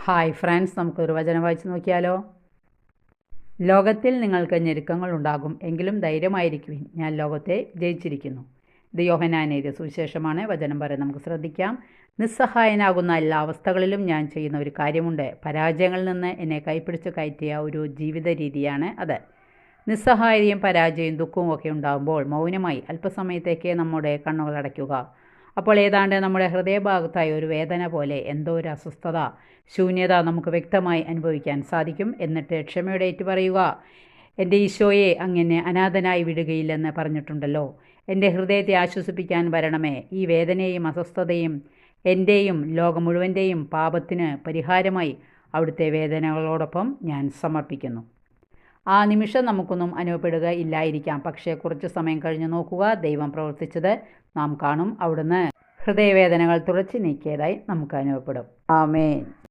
Hi friends, നമുക്കൊരു വചനം വായിച്ച് നോക്കിയാലോ. ലോകത്തിൽ നിങ്ങൾക്ക് ഞെരുക്കങ്ങൾ ഉണ്ടാകും, എങ്കിലും ധൈര്യമായിരിക്കുവിൻ, ഞാൻ ലോകത്തെ ജയിച്ചിരിക്കുന്നു. ഇത് യോഹന്നാൻ എഴുതിയ സുവിശേഷമാണ്. വചനം പറയാൻ നമുക്ക് ശ്രദ്ധിക്കാം. നിസ്സഹായനാകുന്ന എല്ലാ അവസ്ഥകളിലും ഞാൻ ചെയ്യുന്ന ഒരു കാര്യമുണ്ട്. പരാജയങ്ങളിൽ നിന്ന് എന്നെ കൈപ്പിടിച്ച് കയറ്റിയ ഒരു ജീവിത രീതിയാണ് അത്. നിസ്സഹായതയും പരാജയവും ദുഃഖവും ഒക്കെ ഉണ്ടാകുമ്പോൾ മൗനമായി അല്പസമയത്തേക്ക് നമ്മുടെ കണ്ണുകൾ അടയ്ക്കുക. അപ്പോൾ ഏതാണ്ട് നമ്മുടെ ഹൃദയഭാഗത്തായി ഒരു വേദന പോലെ, എന്തോ ഒരു അസ്വസ്ഥത, ശൂന്യത നമുക്ക് വ്യക്തമായി അനുഭവിക്കാൻ സാധിക്കും. എന്നിട്ട് ക്ഷമയോടെ ഏറ്റുപറയുക, എൻ്റെ ഈശോയെ, അങ്ങനെ അനാഥനായി വിടുകയില്ലെന്ന് പറഞ്ഞിട്ടുണ്ടല്ലോ. എൻ്റെ ഹൃദയത്തെ ആശ്വസിപ്പിക്കാൻ വരണമേ. ഈ വേദനയും അസ്വസ്ഥതയും എൻ്റെയും ലോകം മുഴുവൻ്റെയും പാപത്തിന് പരിഹാരമായി അവിടുത്തെ വേദനകളോടൊപ്പം ഞാൻ സമർപ്പിക്കുന്നു. ആ നിമിഷം നമുക്കൊന്നും അനുഭവപ്പെടുക ഇല്ലായിരിക്കാം. പക്ഷേ കുറച്ച് സമയം കഴിഞ്ഞ് നോക്കുക, ദൈവം പ്രവർത്തിച്ചത് നാം കാണും. അവിടുന്ന് ഹൃദയവേദനകൾ തുടച്ച് നീക്കിയതായി നമുക്ക് അനുഭവപ്പെടും. ആമേൻ.